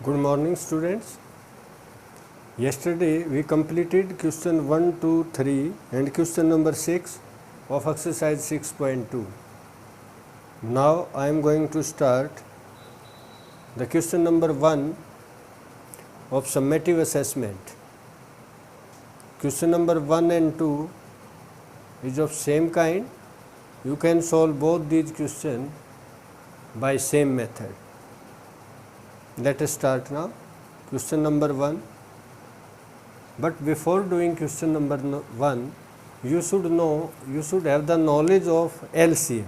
Good morning, students. Yesterday we completed question 1, 2, 3 and question number 6 of exercise 6.2. Now I am going to start the question number 1 of summative assessment. Question number 1 and 2 is of same kind. You can solve both these questions by same method. Let us start now. Question number 1. But before doing question number 1, you should have the knowledge of LCM.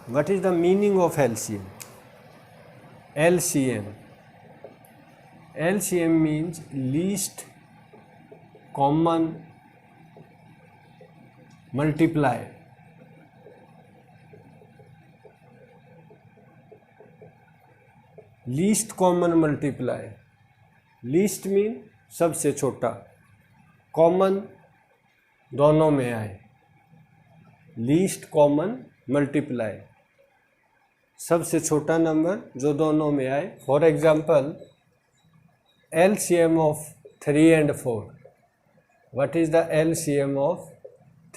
What is the meaning of LCM? LCM means least common multiplier. Least common multiplier. Least mean सबसे छोटा, common दोनों में आए. Least common multiplier सबसे छोटा number जो दोनों में आए. For example LCM of 3 and 4. What is the LCM of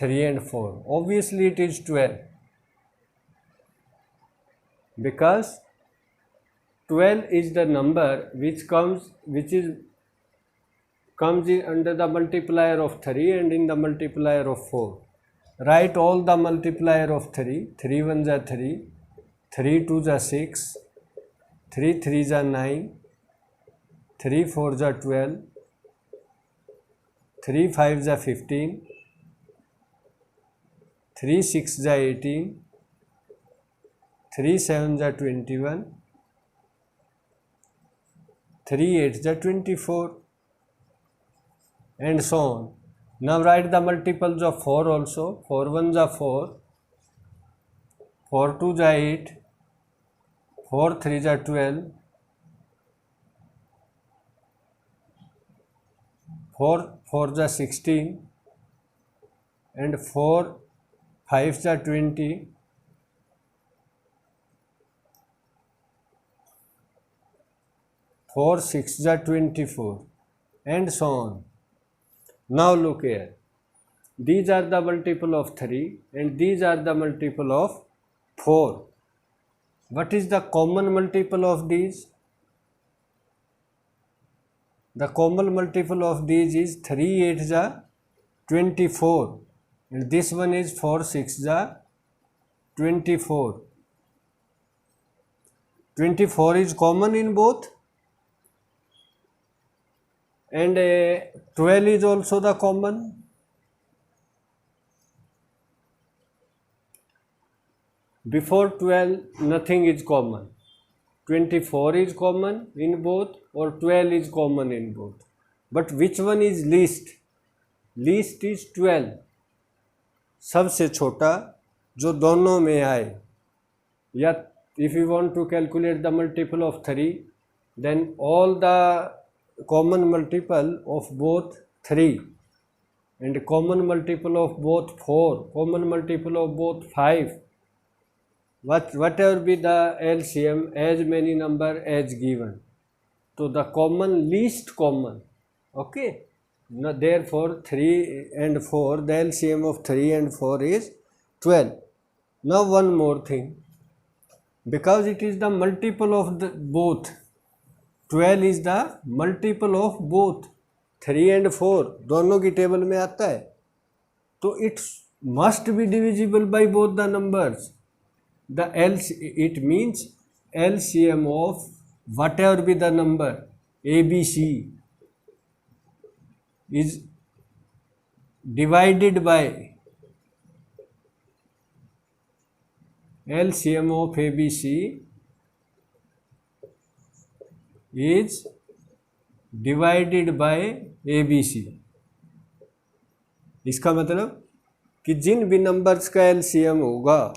3 and 4? Obviously it is 12, because 12 is the number which comes under the multiplier of 3 and in the multiplier of 4. Write all the multiplier of 3. 3 1s are 3, 3 2s are 6, 3 3s are 9, 3 4s are 12, 3 5s are 15, 3 6s are 18, 3 7s are 21, 3 8s are 24, and so on. Now write the multiples of 4 also. 4 1s are 4, 4 2s are 8, 4 3s are 12, 4 4s are 16, and 4 5s are 20, 4 6s are 24, and so on. Now look here. These are the multiple of 3 and these are the multiple of 4. What is the common multiple of these? The common multiple of these is 3 8s are 24, and this one is 4 6s are 24. 24 is common in both, and 12 is also the common. Before 12 nothing is common. 24 is common in both or 12 is common in both. But which one is least? Least is 12. सबसे छोटा जो दोनों में आए. या if you want to calculate the multiple of 3, then all the common multiple of both 3 and common multiple of both 4, common multiple of both 5, whatever be the LCM, as many number as given. So the common least common. Okay. Now therefore 3 and 4, the LCM of 3 and 4 is 12. Now one more thing, because it is the multiple of the both, 12 is the multiple of both 3 and 4, दोनों की table में आता है, तो it must be divisible by both the numbers. It means LCM of whatever be the number ABC is divided by LCM of ABC is divided by ABC. इसका मतलब कि जिन भी नंबर्स का LCM होगा,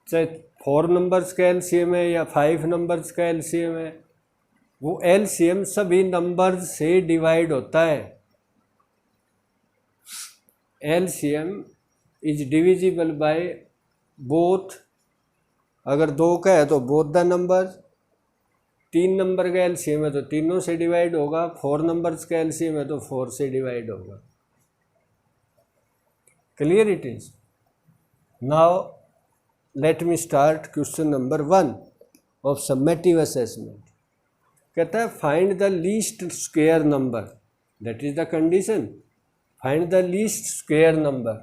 चाहे 4 नंबर्स का LCM है या 5 नंबर्स का LCM है, वो LCM सभी नंबर्स से डिवाइड होता है. LCM is divisible by both अगर 2 का है तो बोथ द नंबर, 3 नंबर का एलसीएम है तो तीनों से डिवाइड होगा, 4 नंबर्स का एलसीएम है तो 4 से डिवाइड होगा। Clear it is. Now let me start question number 1 of summative assessment. कहता है find the least square number, that is the condition, find the least square number.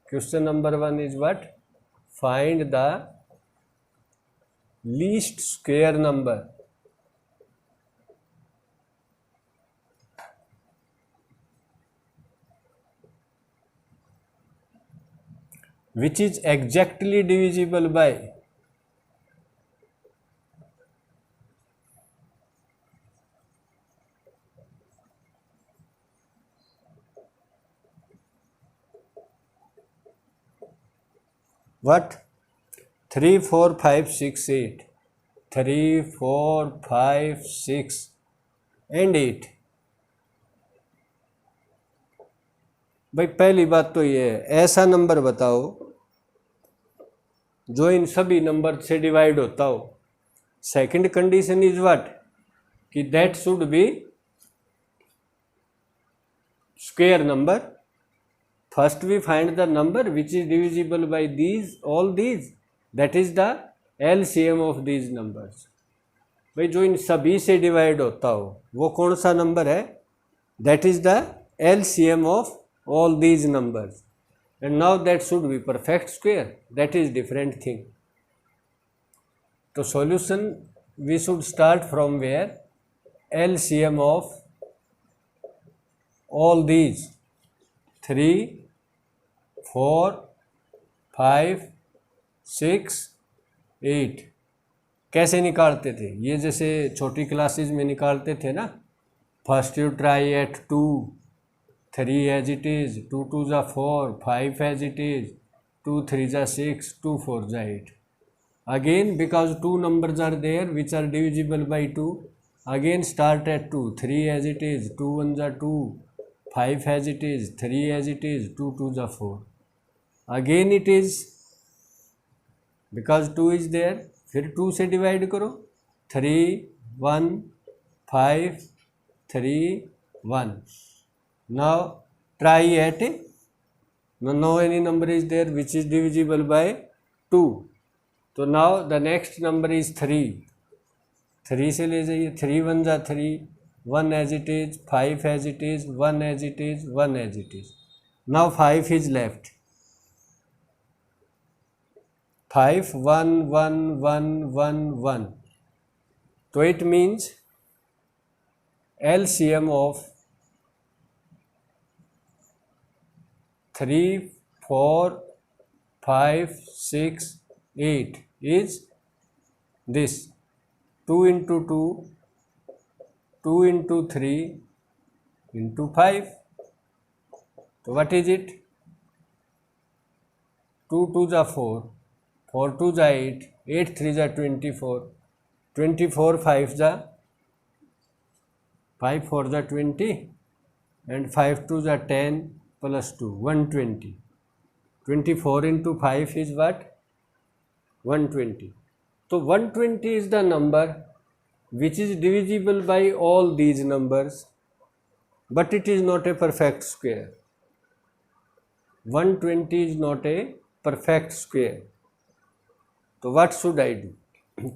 Question number 1 is what? Find the least square number which is exactly divisible by what? 3, 4, 5, 6, 8. 3, 4, 5, 6 and 8। भाई पहली बात तो ये है, ऐसा number बताओ जो इन सभी नंबर से डिवाइड होता हो। Second condition is what? कि that should be square number. First we find the number which is divisible by these all these, that is the LCM of these numbers. भाई जो इन सभी से डिवाइड होता हो वो कौन सा नंबर है? That is the LCM of all these numbers, and now that should be perfect square, that is different thing. So solution we should start from where? LCM of all these 3, 4, 5, 6, 8 कैसे निकालते थे? ये जैसे छोटी classes में निकालते थे ना, first you try at 2, 3 as it is, 2 2s are 4, 5 as it is, 2 3s are 6, 2 4s are 8. Again because two numbers are there which are divisible by 2, again start at 2, 3 as it is, 2 1s are 2, 5 as it is, 3 as it is, 2 2s are 4. Again it is because 2 is there, फिर 2 से divide करो, 3 1 5 3 1. Now try at no any number is there which is divisible by 2. So now the next number is 3. 3 से ले जाइए, 3 1s are 3, 1 as it is, 5 as it is, 1 as it is, 1 as it is. Now 5 is left. 5 1 1 1 1 1. So it means LCM of 3 4 5 6 8 is this 2 into 2, 2 into 3 into 5. So what is it? 2 2s are 4, 4 2s are 8, 8 3s are 24, 24 5s are 5 4s are 20 and 5 2s are 10 plus 2 120. 24 into 5 is what? 120. So 120 is the number which is divisible by all these numbers, but it is not a perfect square. 120 is not a perfect square. So what should I do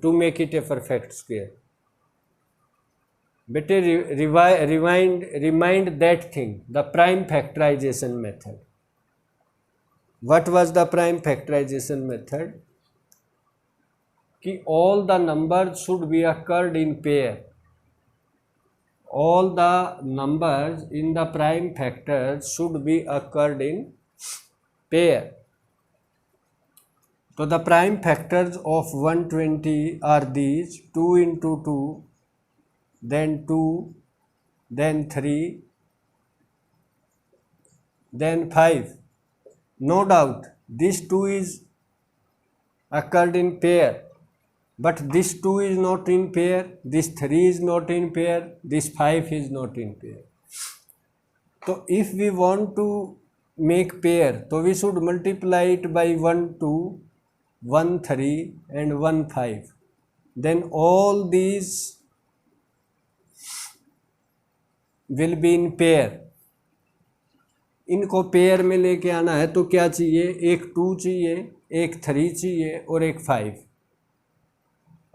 to make it a perfect square? Better remind that thing, the prime factorization method. What was the prime factorization method? कि all the numbers should be occurred in pair. All the numbers in the prime factors should be occurred in pair. So the prime factors of 120 are these: 2 into 2, then 2, then 3, then 5. No doubt this 2 is occurred in pair, but this 2 is not in pair, this 3 is not in pair, this 5 is not in pair. So if we want to make pair, so we should multiply it by 1 2, 1 3 and 1 5. Then all these will be in pair. इनको pair में लेके आना है तो क्या चाहिए, एक 2 चाहिए, एक 3 चाहिए और एक 5.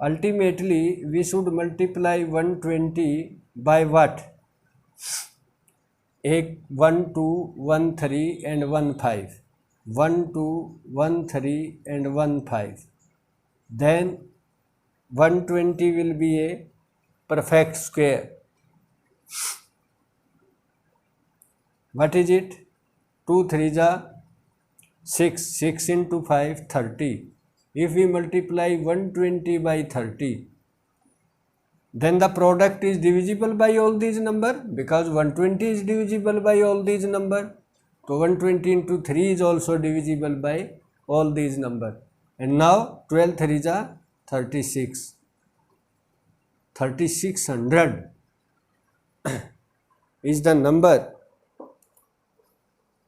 Ultimately we should multiply 120 by what, एक 1 2 1 3 and 1 5, 1 2 1 3 and 1 5. Then 120 will be a perfect square. What is it? 2 3 जा 6, 6 into 5 30. If we multiply 120 by 30, then the product is divisible by all these number, because 120 is divisible by all these number. So 120 into 3 is also divisible by all these number. And now 12 3 जा 36. 3600 is the number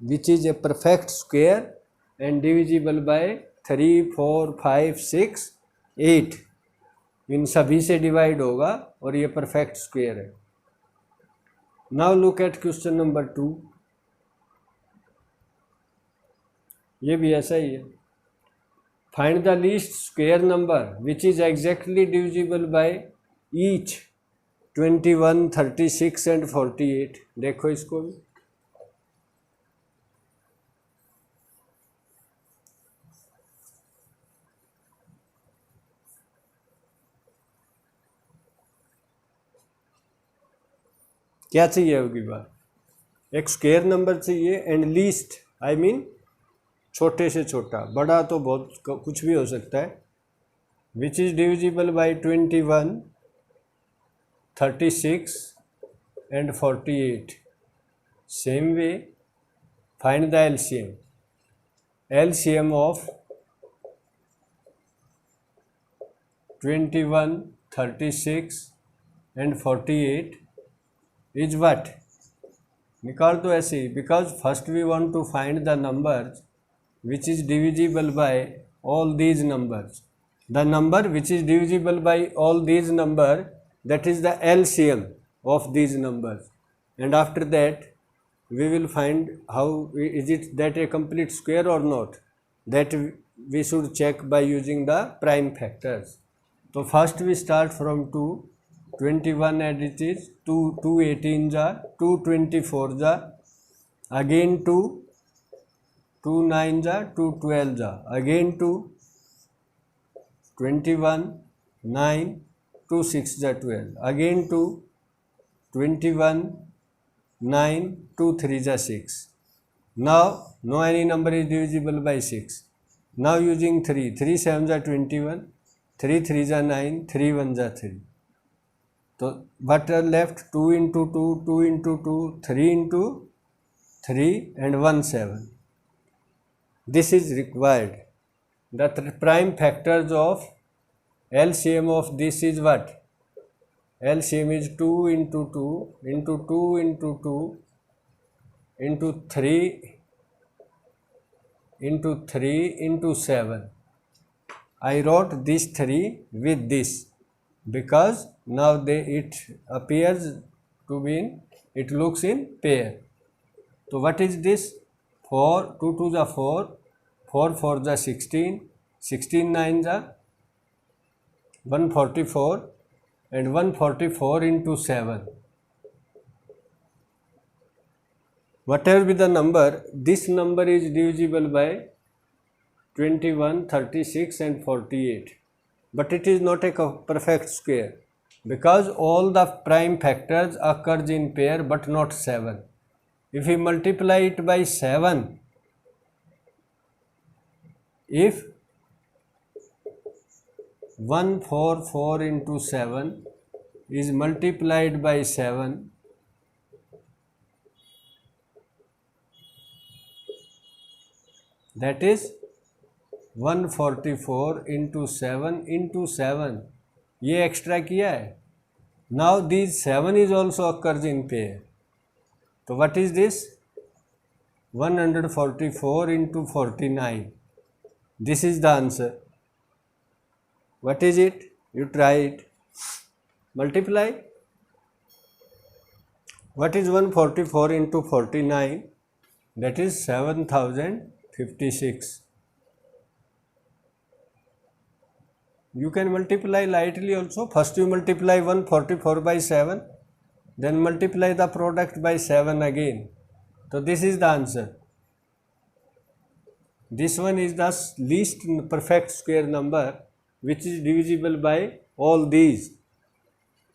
which is a perfect square and divisible by 3 4 5 6 8. इन सभी से divide होगा और ये perfect square है. Now look at question number 2. ये भी ऐसा ही है. Find the least square number which is exactly divisible by each 21 36 and 48. देखो इसको भी. क्या चाहिए होगी बात, एक स्क्वायर नंबर चाहिए एंड लीस्ट आई मीन छोटे से छोटा, बड़ा तो बहुत कुछ भी हो सकता है. विच is divisible bye 21 36 and 48. Same way find the LCM. LCM of 21 36 and 48 is what? निकाल तो ऐसे ही, because first we want to find the numbers which is divisible by all these numbers. The number which is divisible by all these number, that is the LCM of these numbers, and after that we will find how is it that a complete square or not. That we should check by using the prime factors. So first we start from 2. 21 and it is 2 2 18 जा 2 24 जा again 2 2 9 जा 2 12 जा again 2 21 9 2 6 जा 12 again 2 21 9 2 3 जा 6. Now no any number is divisible by 6. Now using 3 3 7 जा 21, 3 3 जा 9, 3 1 जा 3. तो what are left? 2 into 2, 2 into 2, 3 into 3 and 1 7. This is required. The prime factors of LCM of this is what? LCM is 2 into 2 into 2 into 2 into 3 into 3 into 7. I wrote this 3 with this, because now it appears to be in, it looks in pair. So what is this? 4 2 2 जा 4, 4 4 जा 16, 16 9 जा 144 and 144 into 7. Whatever be the number, this number is divisible by 21 36 and 48. But it is not a perfect square, because all the prime factors occurs in pair but not 7. If we multiply it by 7, if 144 into 7 is multiplied by 7, that is 144 into 7 into 7. ये extra किया है. Now these 7 is also occurs in pair. So what is this? 144 into 49. This is the answer. What is it? You try it. Multiply. What is 144 into 49? That is 7056. You can multiply lightly also. First you multiply 144 by 7, then multiply the product by 7 again. So this is the answer. This one is the least perfect square number which is divisible by all these,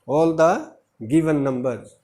all the given numbers.